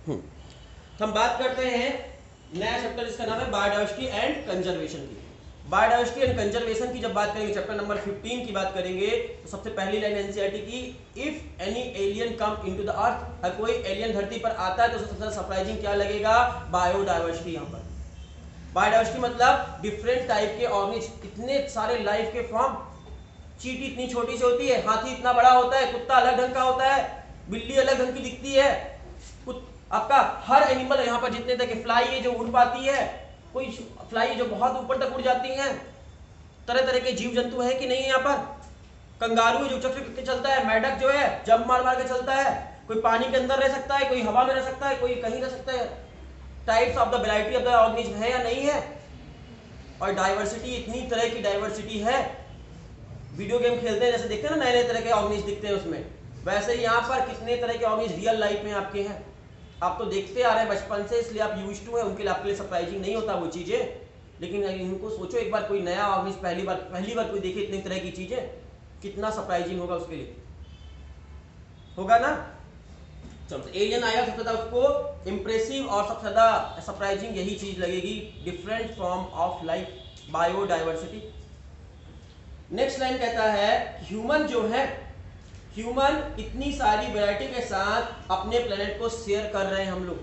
तो हम बात करते हैं नया चैप्टर जिसका नाम है बायोडाइवर्सिटी एंड कंजर्वेशन की। बायोडाइवर्सिटी एंड कंजर्वेशन की जब बात करेंगे, चैप्टर नंबर 15 की बात करेंगे, तो सबसे पहली लाइन एनसीईआरटी की, if any alien come into the earth, अगर कोई एलियन धरती पर आता है तो सबसे ज्यादा सरप्राइजिंग क्या लगेगा? बायोडाइवर्सिटी। यहाँ पर बायोडाइवर्सिटी मतलब डिफरेंट टाइप के ऑर्गेनिज, इतने सारे लाइफ के फॉर्म। चींटी इतनी छोटी सी होती है, हाथी इतना बड़ा होता है, कुत्ता अलग ढंग का होता है, बिल्ली अलग ढंग की दिखती है, आपका हर एनिमल यहाँ पर जितने तक फ्लाई है जो उड़ पाती है, कोई फ्लाई जो बहुत ऊपर तक उड़ जाती हैं, तरह तरह के जीव जंतु है कि नहीं है यहाँ पर। कंगारू है जो चक्र के चलता है, मेढक जो है जंप मार मार के चलता है, कोई पानी के अंदर रह सकता है, कोई हवा में रह सकता है, कोई कहीं रह सकता है। Types of the variety of the organism है या नहीं है। और डाइवर्सिटी, इतनी तरह की डाइवर्सिटी है। वीडियो गेम खेलते हैं जैसे देखते हैं ना, नए नए तरह के ऑर्गेनिज्म दिखते हैं उसमें, वैसे यहाँ पर कितने तरह के ऑर्गेनिज्म रियल लाइफ में आपके हैं। आप तो देखते आ रहे हैं बचपन से, इसलिए आप यूज्ड टू है, उनके लिए आपके लिए सरप्राइजिंग नहीं होता वो चीजें। लेकिन इनको सोचो एक बार, कोई नया ऑर्गेनिज्म पहली बार कोई देखे इतनी तरह की चीजें, कितना सरप्राइजिंग होगा उसके लिए, होगा ना। चलो, तो एलियन आएगा सबसे ज्यादा उसको इंप्रेसिव और सबसे ज्यादा सरप्राइजिंग यही चीज लगेगी, different form of life, biodiversity. Next line कहता है ह्यूमन जो है, ह्यूमन इतनी सारी वैरायटी के साथ अपने प्लेनेट को शेयर कर रहे हैं। हम लोग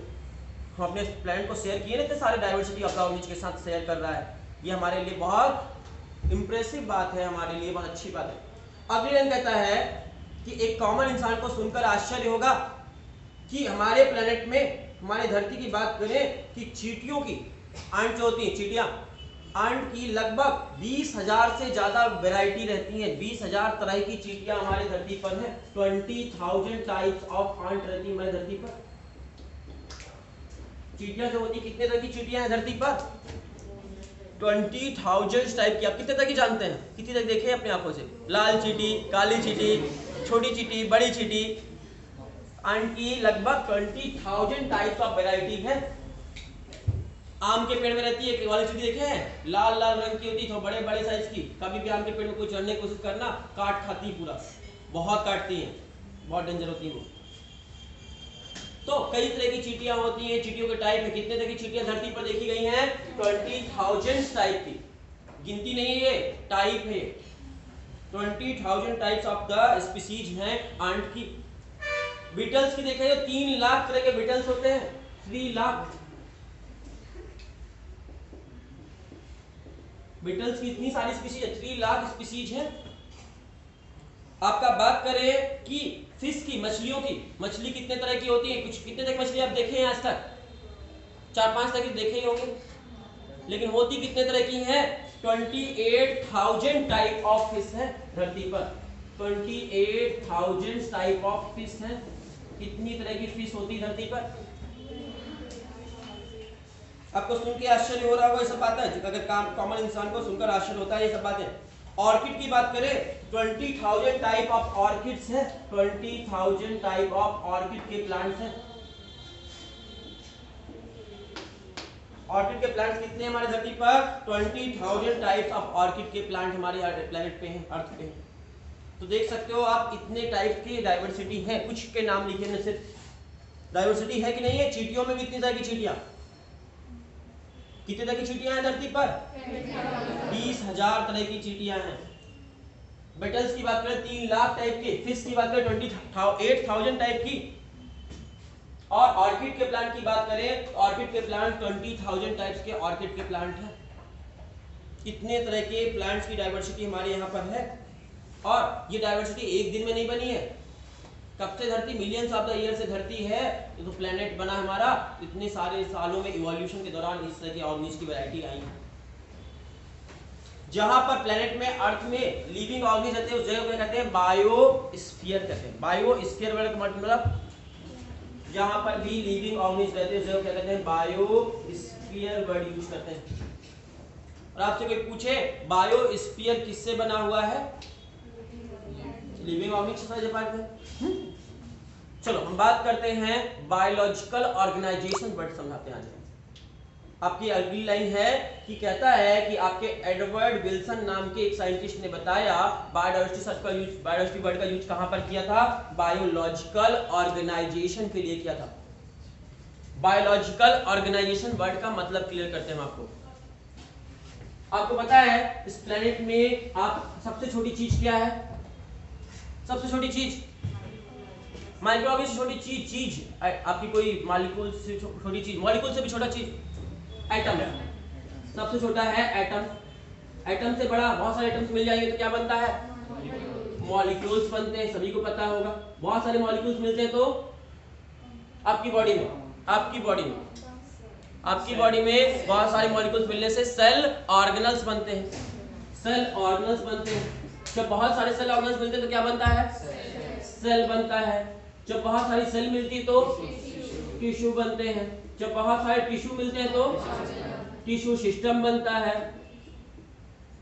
अपने प्लेनेट को शेयर किए ना, इतने सारे डाइवर्सिटी ऑफ द ऑर्गेनिज्म के साथ शेयर कर रहा है। ये हमारे लिए बहुत इंप्रेसिव बात है, हमारे लिए बहुत अच्छी बात है। अगली लाइन कहता है कि एक कॉमन इंसान को सुनकर आश्चर्य होगा कि हमारे प्लेनेट में, हमारी धरती की बात करें कि चींटियों की, आंट जो होती है चींटियां, आंट की लगभग 20,000 से ज्यादा वैरायटी रहती है। 20,000 तरह की चींटियां हमारी धरती पर है। 20,000 टाइप्स ऑफ आंट रहती है हमारी धरती पर। चींटियां जो होती, कितने तरह की चींटियां हैं धरती पर? 20,000 टाइप की। आप कितने तरह की जानते हैं? कितनी तक देखे अपनी आंखों से? लाल चींटी, काली चींटी, छोटी चींटी, बड़ी चींटी, आंट की लगभग 20,000 टाइप्स ऑफ वैरायटी है। आम के पेड़ में रहती है वाली चींटी, देखे हैं? लाल लाल रंग की होती है, बड़े बड़े साइज की। कभी भी आम के पेड़ में कोई चढ़ने की कोशिश करना, काट खाती है पूरा, बहुत काटती है, बहुत डेंजर होती है वो। तो कई तरह की चींटियां होती हैं। चींटियों के टाइप में कितने तरह की चींटियां धरती पर देखी गई हैं? 20,000 टाइप की। गिनती नहीं है, ये टाइप है। 20,000 टाइप्स ऑफ द स्पीसीज हैं आंट की। बीटल्स की देखें, 3 लाख तरह के बीटल्स होते हैं। 3 लाख बीटल्स की इतनी सारी स्पीसीज है, 3 लाख स्पीसीज हैं। आपका बात करें कि फिश की, मछलियों की, मछली कितने तरह की होती है? कुछ कितने तक मछली आप देखे हैं आज तक? 4-5 तरह की देखे ही होंगे, लेकिन होती कितने तरह की हैं? 28,000 टाइप ऑफ फिश है धरती पर। 28,000 टाइप ऑफ फिश है। कितनी तरह की फिश होती है धरती पर? आपको सुन के आश्चर्य हो रहा होगा ये सब बातें, अगर कॉमन इंसान को सुनकर आश्चर्य होता है ये सब बातें। ऑर्किड की बात करें, 20,000 टाइप ऑफ ऑर्किड्स है। 20,000 टाइप ऑफ ऑर्किड के प्लांट्स हैं। ऑर्किड के प्लांट्स कितने हमारे धरती पर? 20,000 टाइप्स ऑफ ऑर्किड के प्लांट हमारे प्लेनेट पे हैं, अर्थ पे हैं। तो देख सकते हो आप, इतने टाइप की डाइवर्सिटी है। कुछ के नाम लिखे ना, सिर्फ डाइवर्सिटी है कि नहीं है। चींटियों में भी इतनी तरह की चींटियां, कितने तरह की चींटियां हैं धरती पर? 20,000 तरह की चींटियां हैं। बेटल्स की बात करें 3 लाख टाइप के। फिश की बात करें 28,000 टाइप की। और ऑर्किड के प्लांट की बात करें, ऑर्किड के प्लांट 20,000 टाइप्स के ऑर्किड के प्लांट हैं। इतने तरह के प्लांट्स की डाइवर्सिटी हमारे यहाँ पर है। और ये डाइवर्सिटी एक दिन में नहीं बनी है। कब से धरती, मिलियंस ऑफ द ईयर से धरती है, ये तो प्लेनेट बना हमारा। इतने सारे सालों में इवोल्यूशन के दौरान इस तरह के ऑर्गेनिज्म की वैरायटी आई है। जहां पर प्लेनेट में, अर्थ में लिविंग ऑर्गेनिज्म रहते हैं उस जगह को कहते हैं बायोस्फीयर कहते हैं। बायोस्फीयर वर्ड का मतलब जहां पर भी लिविंग ऑर्गेनिज्म रहते हैं उस जगह क्या कहते हैं? बायोस्फीयर वर्ड यूज करते हैं। और आपसे कोई पूछे बायोस्फीयर किससे बना हुआ है? लिविंग ऑर्गेनिज्म से पार्ट है। चलो हम बात करते हैं बायोलॉजिकल ऑर्गेनाइजेशन वर्ड समझाते हैं। आपकी अगली लाइन है कि कहता है कि आपके एडवर्ड विल्सन नाम के एक साइंटिस्ट ने बताया बायोडाइवर्सिटी वर्ड का यूज कहां पर किया था? बायोलॉजिकल ऑर्गेनाइजेशन के लिए किया था। बायोलॉजिकल ऑर्गेनाइजेशन वर्ड का मतलब क्लियर करते हैं हम आपको पता है इस प्लेनेट में आप सबसे छोटी चीज क्या है? सबसे छोटी चीज माइक्रोऑर्गेनिज्म से छोटी चीज आपकी कोई मॉलिक्यूल से छोटी चीज, मॉलिक्यूल से भी छोटा चीज एटम है। सबसे छोटा है एटम। एटम से बड़ा बहुत सारे एटम्स मिल जाएंगे तो क्या बनता है? मॉलिक्यूल्स बनते हैं, सभी को पता होगा। बहुत सारे मॉलिक्यूल्स मिलते हैं तो आपकी बॉडी में बहुत सारे मॉलिक्यूल्स मिलने से सेल ऑर्गेनल्स बनते हैं। जब बहुत सारे सेल ऑर्गेनल्स मिलते हैं तो क्या बनता है? सेल बनता है। जब बहुत सारी सेल मिलती है तो टिश्यू बनते हैं। जब बहुत सारे टिश्यू मिलते हैं तो टिश्यू सिस्टम बनता है,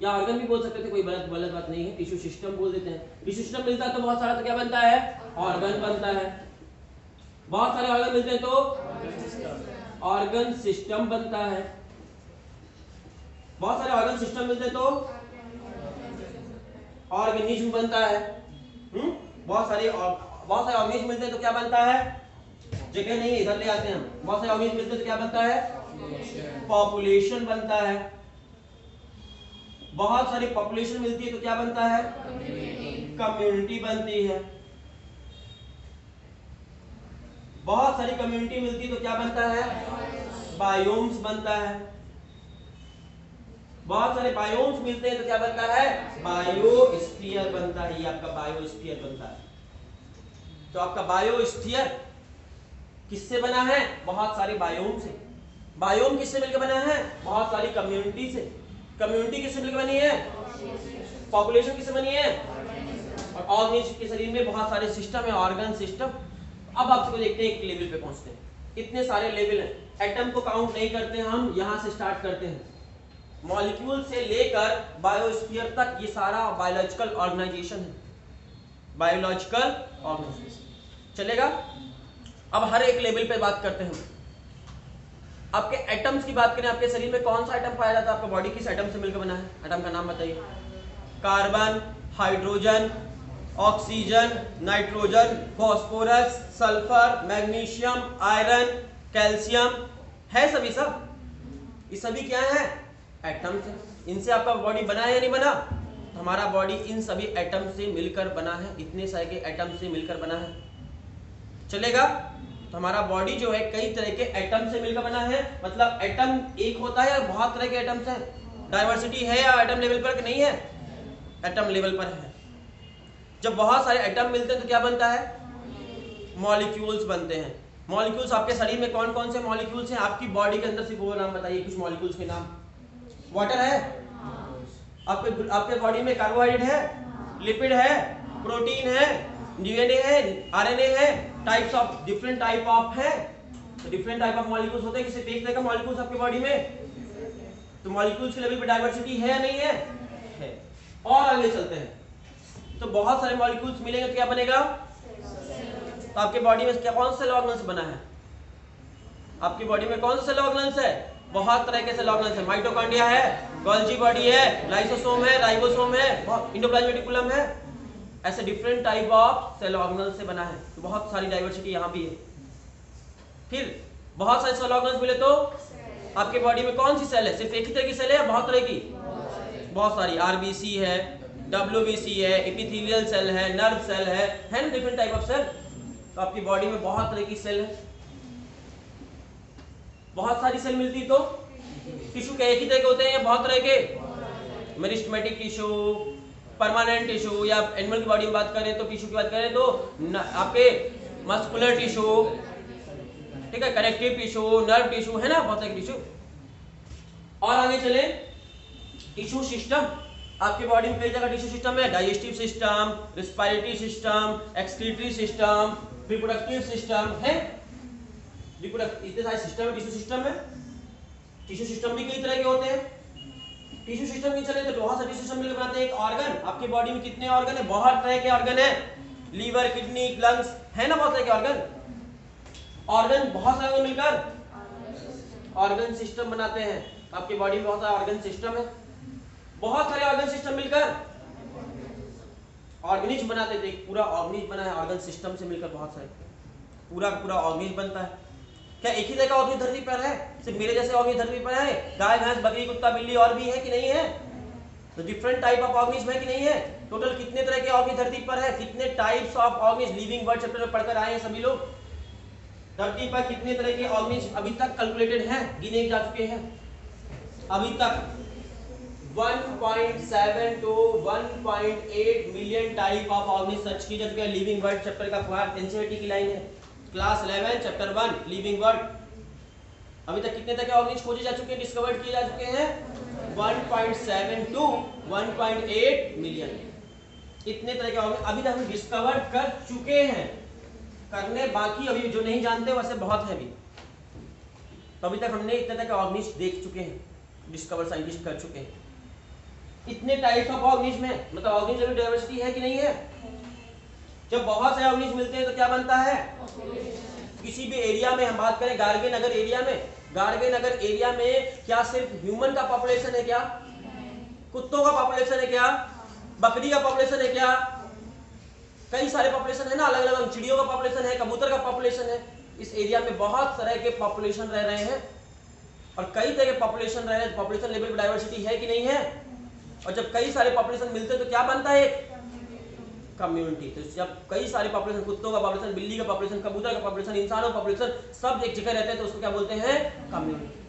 या ऑर्गन भी बोल सकते थे, कोई गलत बात नहीं है, टिश्यू सिस्टम बोल देते हैं। टिश्यू सिस्टम मिलता है तो बहुत सारा तो क्या बनता है? ऑर्गन बनता है। बहुत सारे ऑर्गन मिलते हैं तो ऑर्गन सिस्टम बनता है। बहुत सारे ऑर्गन सिस्टम मिलते हैं तो ऑर्गेनिज्म बनता है। बहुत सारे ऑर्गेनिज्म मिलते हैं तो क्या बनता है? जगह नहीं, इधर ले आते हैं हम। बहुत सारे ऑर्गेनिज्म मिलते हैं तो क्या बनता है? पॉपुलेशन बनता है। बहुत सारी पॉपुलेशन मिलती है तो क्या बनता है? कम्युनिटी बनती है। बहुत सारी कम्युनिटी मिलती है तो क्या बनता है? बायोम्स बनता है। बहुत सारे बायोम्स मिलते हैं तो क्या बनता है? बायोस्फीयर बनता है। ये आपका बायोस्फीयर बनता है। तो आपका बायोस्फीयर किससे बना है? बहुत सारे बायोम से। बायोम किससे मिलकर बना है? बहुत सारी कम्युनिटी से। कम्युनिटी किससे मिलकर बनी है? पॉपुलेशन किससे बनी है? और ऑर्गेनिज्म के शरीर में बहुत सारे सिस्टम है, ऑर्गन सिस्टम। अब आप सबको देखते हैं, एक लेवल पे पहुंचते हैं। इतने सारे लेवल हैं, एटम को काउंट नहीं करते हम, यहां से स्टार्ट करते हैं। मॉलिक्यूल से लेकर बायोस्फीयर तक ये सारा बायोलॉजिकल ऑर्गेनाइजेशन है। बायोलॉजिकल ऑर्गेनाइजेशन चलेगा। अब हर एक लेवल पे बात करते हैं। आपके एटम्स की बात करें, आपके शरीर में कौन सा एटम पाया जाता है? आपका बॉडी किस एटम से मिलकर बना है? एटम का नाम बताइए। Carbon, hydrogen, oxygen, nitrogen, phosphorus, sulphur, magnesium, iron, calcium है। सभी ये सभी क्या है? एटम्स है। इनसे आपका बॉडी बना है या नहीं बना? हमारा बॉडी इन सभी एटम से मिलकर बना है। इतने सारे के एटम से मिलकर बना है। चलेगा। तो हमारा बॉडी जो है कई तरह के एटम से मिलकर बना है। मतलब एटम एक होता है या बहुत तरह के एटम्स हैं? डाइवर्सिटी है या एटम लेवल पर नहीं है? एटम लेवल पर है। जब बहुत सारे एटम मिलते हैं तो क्या बनता है? मॉलिक्यूल्स बनते हैं। मॉलिक्यूल्स आपके शरीर में कौन कौन से मॉलिक्यूल्स हैं? आपकी बॉडी के अंदर सिर्फ वो नाम बताइए, कुछ मॉलिक्यूल्स के नाम। वाटर है आपके बॉडी में, कार्बोहाइड्रेट है, लिपिड है, प्रोटीन है, डीएनए है, आरएनए है, types of different type of है। तो डिफरेंट टाइप ऑफ मॉलिक्यूल्स होते हैं। किसी एक तरह का मॉलिक्यूल्स आपके बॉडी में। तो मॉलिक्यूल्स के लेवल पे डाइवर्सिटी है या नहीं है? है। और आगे चलते हैं तो बहुत सारे मॉलिक्यूल्स मिलेंगे तो क्या बनेगा? तो आपके बॉडी में क्या कौन से सेल ऑर्गेनल्स बना है? आपकी बॉडी में कौन से सेल ऑर्गेनल्स है? बहुत तरह के सेल ऑर्गेनल्स है। माइटोकॉन्ड्रिया है, गोल्जी बॉडी है, लाइसोसोम है, राइबोसोम है, एंडोप्लाज्मिक रेटिकुलम है। ऐसे different type of cell organelles से बना है। तो बहुत सारी डाइवर्सिटी यहाँ भी है। फिर बहुत सारे सेल ऑर्गेनल्स मिले तो आपके बॉडी में कौन सी सेल है? सिर्फ एक ही तरह की सेल है या बहुत तरह की? बहुत सारी। आरबीसी है, डब्ल्यूबीसी है, एपिथेलियल सेल है, नर्व सेल है ना, डिफरेंट टाइप ऑफ सेल। तो आपकी बॉडी में बहुत तरह की सेल है। बहुत सारी सेल मिलती तो टिश्यू के एक ही तरह के होते हैं या बहुत तरह के? मेरिस्टेमेटिक टिश्यू, परमानेंट टिश्यू, या एनिमल की बॉडी में बात करें तो टिश्यू की बात करें तो आपके मस्कुलर टिश्यू, ठीक है, कनेक्टिव टिश्यू, नर्व टिश्यू है ना, बहुत सारे टिश्यू। और आगे चले, टिश्यू सिस्टम। आपके बॉडी में कई जगह टिश्यू सिस्टम है। Digestive system, respiratory system, excretory system, reproductive system है। इतने सारे सिस्टम है, टिश्यू सिस्टम में। टिश्यू सिस्टम भी कई तरह के होते हैं। टिश्यू सिस्टम की चले तो बहुत सारे टिश्यू सिस्टम मिलकर बनाते हैं एक ऑर्गन। आपकी बॉडी में कितने ऑर्गन है? बहुत तरह के ऑर्गन है। लीवर, किडनी, लंग्स है ना, बहुत तरह के ऑर्गन। ऑर्गन बहुत सारे मिलकर ऑर्गन सिस्टम बनाते हैं। आपकी बॉडी में बहुत सारे ऑर्गन सिस्टम है। बहुत सारे ऑर्गन सिस्टम मिलकर ऑर्गेनिज्म बनाते थे। पूरा ऑर्गेनिज्म बना है ऑर्गन सिस्टम से मिलकर। बहुत सारे पूरा ऑर्गेनिज्म बनता है। क्या एक ही तरह का ऑर्गेनिज्म धरती पर है? सिर्फ मेरे जैसे ऑर्गेनिज्म धरती पर है? गाय, भैंस, बकरी, कुत्ता, बिल्ली और भी है कि नहीं है? तो डिफरेंट टाइप ऑफ ऑर्गेनिज्म है कि नहीं है? टोटल कितने तरह के ऑर्गेनिज्म धरती पर है? कितने types of organism living world chapter में पढ़कर आए हैं सभी लोग? धरती पर कितने तरह के ऑर्गेनिज्म अभी तक कैलकुलेटेड हैं, गिने जा चुके हैं? अभी तक 1.7 to 1.8 million type of organism search की जा चुके हैं। लिविंग वर्ल्ड चैप्टर का पार्ट एनसीईआरटी की लाइन है, क्लास 11 चैप्टर 1 लिविंग वर्ल्ड। अभी तक कितने तरह के ऑर्गेनिज्म खोजे जा चुके हैं, डिस्कवर्ड किए जा चुके हैं? 1.7 to 1.8 मिलियन। इतने तरह के ऑर्गेनिज्म अभी तक हम डिस्कवर कर चुके हैं, करने बाकी अभी जो नहीं जानते वैसे बहुत है अभी। तो अभी तक हमने इतने तरह के ऑर्गेनिज्म देख चुके हैं, डिस्कवर साइंटिस्ट कर चुके हैं। इतने टाइप्स ऑफ ऑर्गेनिज्म है, मतलब ऑर्गेनिज्म डाइवर्सिटी है कि नहीं है? जब बहुत सारे ऑर्गेनिज्म मिलते हैं तो क्या बनता है? किसी भी एरिया में हम बात करें, गार्गे नगर एरिया में, गार्गे नगर एरिया में क्या सिर्फ ह्यूमन का पॉपुलेशन है क्या? कुत्तों का पॉपुलेशन है क्या? बकरी का पॉपुलेशन है क्या? कई सारे पॉपुलेशन है ना, अलग अलग चिड़ियों का पॉपुलेशन है, कबूतर का पॉपुलेशन है। इस एरिया में बहुत तरह के पॉपुलेशन रह रहे हैं और कई तरह के पॉपुलेशन रह रहे हैं। पॉपुलेशन लेवल पर डाइवर्सिटी है कि नहीं है? और जब कई सारे पॉपुलेशन मिलते हैं तो क्या बनता है? कम्युनिटी। तो जब कई सारे पॉपुलेशन, कुत्तों का पॉपुलेशन, बिल्ली का पॉपुलेशन, कबूतर का पॉपुलेशन, इंसानों का पॉपुलेशन सब एक जगह रहते हैं तो उसको क्या बोलते हैं? कम्युनिटी।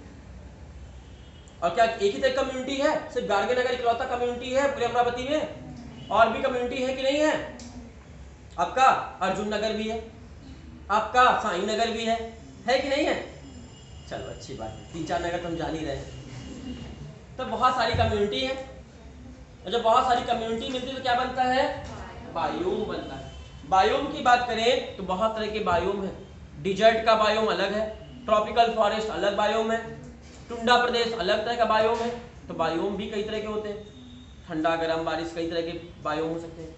और क्या एक ही तरह कम्युनिटी है? सिर्फ गार्गे नगर इकलौता कम्युनिटी है पूरे अमरावती में? और भी कम्युनिटी है कि नहीं है? आपका अर्जुन नगर भी है, आपका साई नगर भी है कि नहीं है? चलो अच्छी बात है, 3-4 नगर तो हम जान ही रहे हैं। तो बहुत सारी कम्युनिटी है, और जब बहुत सारी कम्युनिटी मिलती है तो क्या बनता है? बायोम बनता है। बायोम की बात करें तो बहुत तरह के बायोम है। डिजर्ट का बायोम अलग है, ट्रॉपिकल फॉरेस्ट अलग बायोम है, टुंडा प्रदेश अलग तरह का बायोम है। तो बायोम भी कई तरह के होते हैं, ठंडा, गर्म, बारिश, कई तरह के बायोम हो सकते हैं।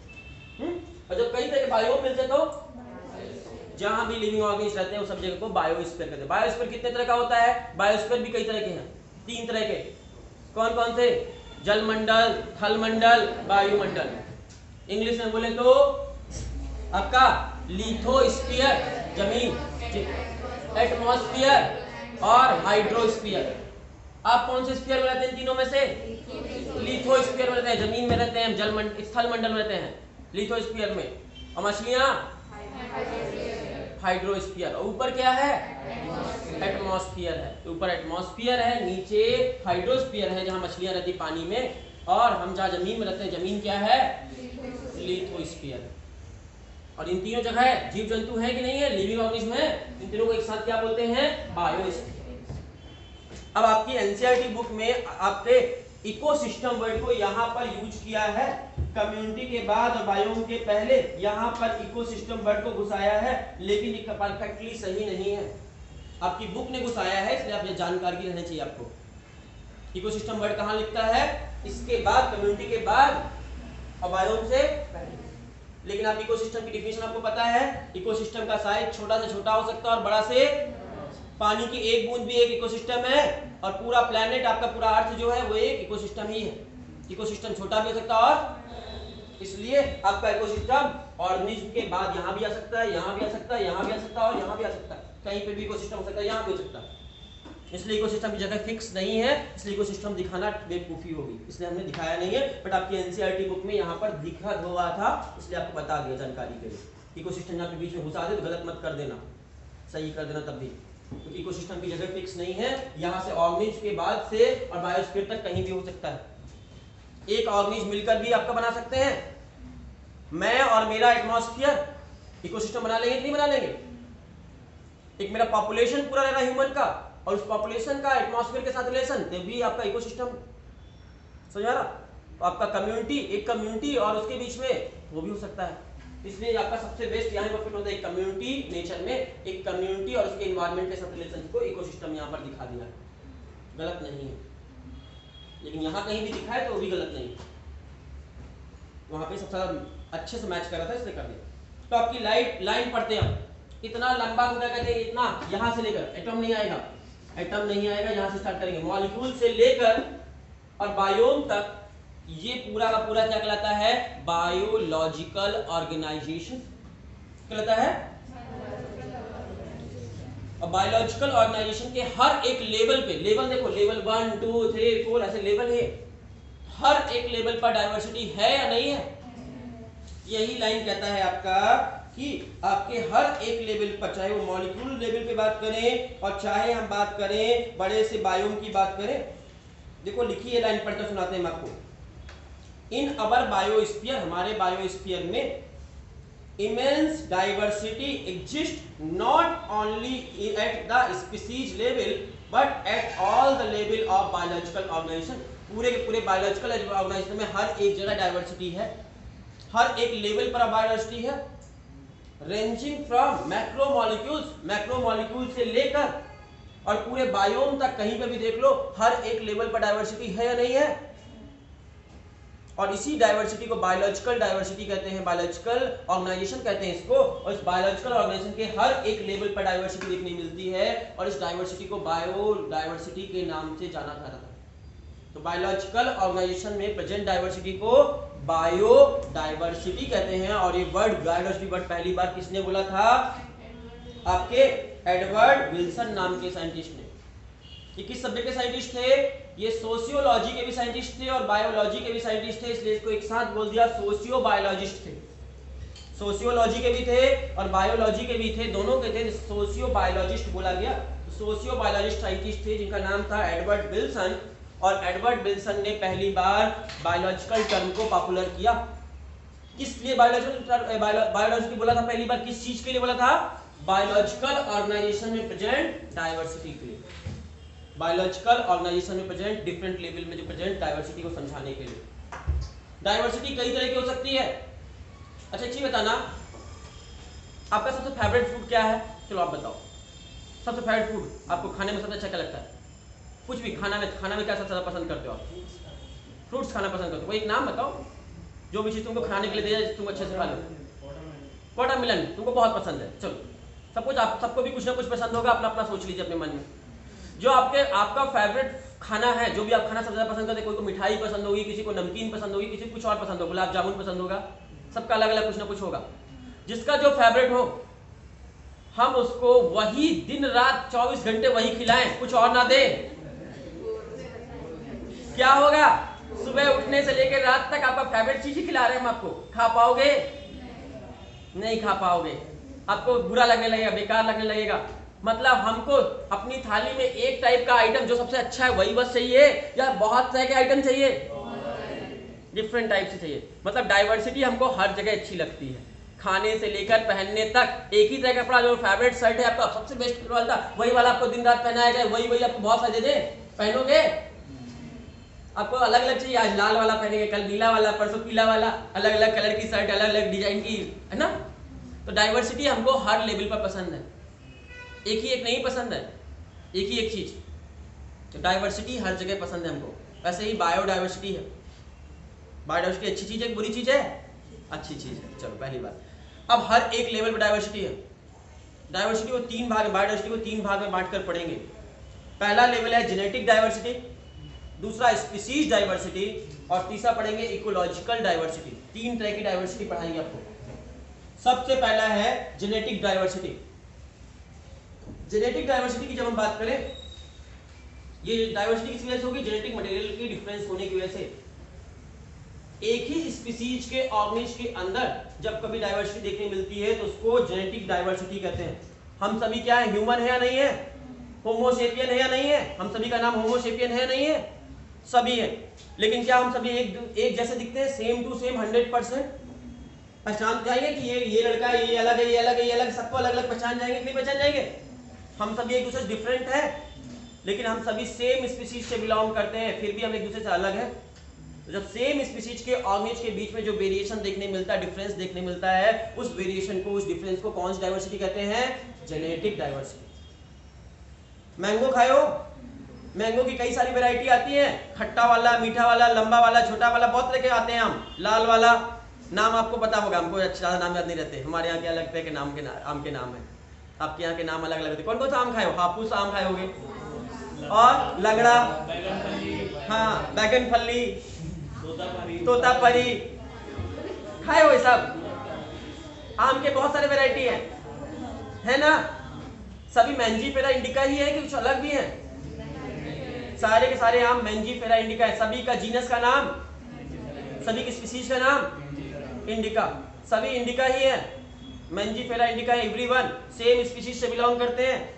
और जब कई तरह के बायोम मिलते हैं तो जहां भी लिविंग ऑर्गेनिज्म रहते हैं उस सब जगह को बायोस्फीयर कहते हैं। बायोस्फीयर कितने तरह का होता है? बायोस्फीयर भी कई तरह के हैं, 3 तरह के। कौन कौन से? जलमंडल, थलमंडल, वायुमंडल। इंग्लिश में बोले तो आपका लिथोस्फीयर जमीन, एटमॉस्फेयर और हाइड्रोस्फीयर। आप कौन से स्फीयर में रहते हैं इन तीनों में से? लिथोस्फीयर में रहते हैं, जमीन में रहते हैं। स्थलमंडल में रहते हैं लिथोस्फीयर में। और मछलियां हाइड्रोस्फीयर। और ऊपर क्या है? एटमॉस्फेयर है। ऊपर एटमॉस्फेयर है, नीचे हाइड्रोस्फीयर है जहां मछलियां रहती पानी में, और हम जहां जमीन में रहते हैं जमीन क्या है? लिथोस्फीयर। और इन तीनों जगह जीव जंतु है कि नहीं है, लिविंग ऑर्गेनिज्म है। इन तीनों को एक साथ क्या बोलते हैं? बायोस्फीयर। अब आपकी एनसीईआरटी बुक में आपके इकोसिस्टम वर्ड को यहाँ पर यूज किया है, कम्युनिटी के बाद और बायोम के पहले यहाँ पर इकोसिस्टम वर्ड को घुसाया है, लेकिन ये परफेक्टली सही नहीं है। आपकी बुक ने घुसाया है, इसलिए आप ये जानकारी रहनी चाहिए आपको। इकोसिस्टम वर्ड कहाँ लिखता है? इसके बाद, कम्युनिटी के बाद और बायोम से पहले। लेकिन आप इकोसिस्टम की डिफिनेशन आपको पता है, इकोसिस्टम का साइज छोटा से छोटा हो सकता है और बड़ा से, पानी की एक बूंद भी एक इकोसिस्टम है, और पूरा प्लेनेट आपका पूरा अर्थ जो है वो एक इकोसिस्टम ही है। इकोसिस्टम छोटा भी हो सकता है, और इसलिए आपका इकोसिस्टम ऑर्गेनिज्म के बाद यहाँ भी आ सकता है, यहाँ भी आ सकता है, यहाँ भी आ सकता है और यहाँ भी आ सकता है। कहीं पे भी इकोसिस्टम हो सकता है, यहाँ भी हो सकता है। इसलिए इकोसिस्टम की जगह फिक्स नहीं है, इसलिए इकोसिस्टम दिखाना बेवकूफी होगी, इसलिए हमने दिखाया नहीं है। बट आपकी एनसीईआरटी बुक में यहाँ पर दिखा हुआ था, इसलिए आपको बता दिया जानकारी के लिए। इकोसिस्टम यहाँ पे बीच में घुसा दे तो गलत मत कर देना, सही कर देना तब भी, क्योंकि इकोसिस्टम की जगह फिक्स नहीं है। यहाँ से ऑर्गेनिज्म के बाद से और बायोस्फीयर तक कहीं भी हो सकता है। एक ऑर्गेनिज्म मिलकर भी आपका बना सकते हैं। मैं और मेरा एटमॉस्फेयर इकोसिस्टम बना लेंगे कि नहीं बना लेंगे? एक मेरा पॉपुलेशन पूरा रहेगा ह्यूमन का, और उस पॉपुलेशन का एटमॉस्फेयर के साथ रिलेशन, तो भी आपका इकोसिस्टम। समझा ना? तो आपका कम्युनिटी, एक कम्युनिटी और उसके बीच में वो भी हो सकता है। इसलिए आपका सबसे बेस्ट यहाँ पर फिट होता है एक कम्युनिटी, नेचर में एक कम्युनिटी और उसके एनवायरनमेंट के साथ रिलेशन को इकोसिस्टम यहाँ पर दिखा दिया। गलत नहीं है, लेकिन यहाँ कहीं भी दिखा है तो वो भी गलत नहीं है। वहाँ पे सबसे अच्छे से मैच कर रहा था, इसलिए कर दिया। तो आपकी लाइन पढ़ते हैं, इतना लंबा पूरा कहते हैं, इतना यहाँ से लेकर एटम नहीं आएगा, एटम नहीं आएगा, यहाँ से स्टार्ट करेंगे मॉलिक्यूल से लेकर और बायोम तक। ये पूरा का पूरा क्या कहलाता है? बायोलॉजिकल ऑर्गेनाइजेशन कहलाता है। और बायोलॉजिकल ऑर्गेनाइजेशन के हर एक लेवल पे, लेवल देखो, लेवल 1 2 3 4 ऐसे लेवल है, हर एक लेवल पर डाइवर्सिटी है या नहीं है? यही लाइन कहता है आपका कि आपके हर एक लेवल पर, चाहे वो मॉलिक्यूल लेवल पे बात करें और चाहे हम बात करें बड़े से बायोम की बात करें, देखो लिखी है लाइन, पढ़कर सुनाते हैं हम आपको। इन अवर बायोस्फीयर, हमारे बायोस्फीयर में immense diversity exists not only at the species level but at all the level of biological organization। पूरे के पूरे बायोलॉजिकल ऑर्गेनाइजेशन में हर एक जगह डाइवर्सिटी है, हर एक लेवल पर बायोडाइवर्सिटी है, रेंजिंग फ्रॉम मैक्रोमोलिक्यूल से लेकर और पूरे बायोम तक, कहीं पे भी देख लो हर एक लेवल पर डाइवर्सिटी है या नहीं है? और इसी डाइवर्सिटी को बायोलॉजिकल डाइवर्सिटी कहते हैं, बायोलॉजिकल ऑर्गेनाइजेशन कहते हैं इसको। और इस बायोलॉजिकल ऑर्गेनाइजेशन के हर एक लेवल पर डाइवर्सिटी देखने मिलती है और इस डाइवर्सिटी को बायो डाइवर्सिटी के नाम से जाना जाता है। तो बायोलॉजिकल ऑर्गेनाइजेशन में प्रेजेंट डाइवर्सिटी को बायो डाइवर्सिटी कहते हैं। और ये वर्ड बायोडाइवर्सिटी वर्ड पहली बार किसने बोला था? आपके एडवर्ड विल्सन नाम के साइंटिस्ट ने। ये किस सब्जेक्ट के साइंटिस्ट थे? ये सोशियोलॉजी के भी साइंटिस्ट थे और बायोलॉजी के भी साइंटिस्ट थे, इसलिए इसको एक साथ बोल दिया सोशियो बायोलॉजिस्ट थे। सोशियोलॉजी के भी थे और बायोलॉजी के भी थे, दोनों के थे, सोशियो बायोलॉजिस्ट बोला गया। सोशियो बायोलॉजिस्ट साइंटिस्ट थे जिनका नाम था एडवर्ड विल्सन। और एडवर्ड विल्सन ने पहली बार बायोलॉजिकल टर्म को पॉपुलर किया। किस लिए बायोलॉजिकल बोला था पहली बार? किस चीज के लिए बोला था? बायोलॉजिकल ऑर्गेनाइजेशन में प्रेजेंट डाइवर्सिटी के लिए, बायोलॉजिकल ऑर्गेनाइजेशन में प्रेजेंट डिफरेंट लेवल में जो प्रेजेंट डाइवर्सिटी को समझाने के लिए। डाइवर्सिटी कई तरह की हो सकती है। अच्छा एक चीज बताना, आपका सबसे फेवरेट फूड क्या है? चलो आप बताओ, सबसे फेवरेट फूड आपको खाने में सबसे अच्छा क्या लगता है? कुछ भी खाना में क्या सबसे ज्यादा पसंद करते हो आप? फ्रूट्स खाना पसंद करते हो? कोई एक नाम बताओ जो भी चीज तुमको खाने के लिए दिया जाए तुम अच्छे से खा लो। वाटरमेलन तुमको बहुत पसंद है। चलो सब कुछ, आप सबको भी कुछ ना कुछ पसंद होगा, अपना अपना सोच लीजिए अपने मन में। जो आपका फेवरेट खाना है, जो भी आप खाना सबसे ज्यादा पसंद करते हैं, कोई को मिठाई पसंद होगी, किसी को नमकीन पसंद होगी, किसी को कुछ और पसंद होगा, गुलाब जामुन पसंद होगा, सबका अलग अलग कुछ ना कुछ होगा। जिसका जो फेवरेट हो हम उसको वही दिन रात 24 घंटे वही खिलाएं, कुछ और ना दें, क्या होगा? सुबह उठने से लेकर रात तक आपका फेवरेट चीज ही खिला रहे हैं हम आपको, खा पाओगे? नहीं खा पाओगे, आपको बुरा लगने लगेगा, बेकार लगने लगेगा। मतलब हमको अपनी थाली में एक टाइप का आइटम जो सबसे अच्छा है वही बस चाहिए या बहुत तरह के आइटम चाहिए? डिफरेंट टाइप से चाहिए। मतलब डाइवर्सिटी हमको हर जगह अच्छी लगती है, खाने से लेकर पहनने तक। एक ही तरह का कपड़ा, जो फेवरेट शर्ट है आपका सबसे बेस्ट वाला, वही वाला आपको दिन रात पहनाया जाए, वही आपको बहुत फायदे दे, पहनोगे? आपको अलग अलग चाहिए, आज लाल वाला पहनेंगे, कल नीला वाला, परसों पीला वाला, अलग अलग कलर की शर्ट, अलग अलग डिजाइन की, है ना? तो डाइवर्सिटी हमको हर लेवल पर पसंद है, एक ही एक नहीं पसंद है, एक ही एक चीज। तो डाइवर्सिटी हर जगह पसंद है हमको। वैसे ही बायोडाइवर्सिटी है, बायोडाइवर्सिटी अच्छी चीज है बुरी चीज है? अच्छी चीज है। चलो पहली बात। अब हर एक लेवल पर डाइवर्सिटी है। डाइवर्सिटी को तीन भाग, बायोडाइवर्सिटी को तीन भाग में बांटकर पढ़ेंगे। पहला लेवल है जेनेटिक डाइवर्सिटी, दूसरा स्पीसीज डाइवर्सिटी और तीसरा पढ़ेंगे इकोलॉजिकल डाइवर्सिटी। तीन तरह की डाइवर्सिटी पढ़ाएंगे आपको। सबसे पहला है जेनेटिक डाइवर्सिटी। जेनेटिक डाइवर्सिटी की जब हम बात करें, ये डाइवर्सिटी किस वजह से होगी? जेनेटिक मटेरियल की डिफरेंस होने की वजह से। एक ही स्पीसीज के ऑर्गेनिज्म के अंदर जब कभी डाइवर्सिटी देखने मिलती है तो उसको जेनेटिक डाइवर्सिटी कहते हैं। हम सभी क्या है? ह्यूमन है या नहीं है? होमोसेपियन है या नहीं है? हम सभी का नाम होमोसेपियन है नहीं है? सभी है। लेकिन क्या हम सभी एक जैसे दिखते हैं? सेम टू सेम 100% पहचान जाएंगे कि ये लड़का है, ये अलग है, ये अलग है, ये अलग, सबको अलग अलग पहचान जाएंगे कि नहीं पहचान जाएंगे? हम सभी एक दूसरे से डिफरेंट है, लेकिन हम सभी सेम स्पीसीज से बिलोंग करते हैं, फिर भी हम एक दूसरे से अलग है। जब सेम स्पीसीज के ऑर्गेनिज के बीच में जो वेरिएशन देखने मिलता है, डिफरेंस देखने मिलता है, उस वेरिएशन को, उस डिफरेंस को कौन सी डाइवर्सिटी कहते हैं? Genetic diversity. मैंगो खाओ, मैंगो की कई सारी वैरायटी आती है, खट्टा वाला, मीठा वाला, लंबा वाला, छोटा वाला, बहुत तरह के आते हैं। आम, लाल वाला, नाम आपको पता होगा, हमको अच्छा नाम याद नहीं रहते। हमारे यहाँ क्या अलग तरह के आम के नाम है, आपके यहाँ के नाम अलग अलग होते। कौन कौन सा आम खाए हो? हापुस आम खाए होगे, और लगड़ा, हाँ, बैगन फली, तोतापरी खाए हो? सब आम के बहुत सारे वैरायटी है ना? सभी मैंजीफेरा इंडिका ही है कि कुछ अलग भी है? सारे के सारे आम मैंजीफेरा इंडिका है। सभी का जीनस का नाम, सभी की स्पीशीज का नाम इंडिका, सभी इंडिका ही है। Mangifera indica everyone same species से बिलोंग करते हैं।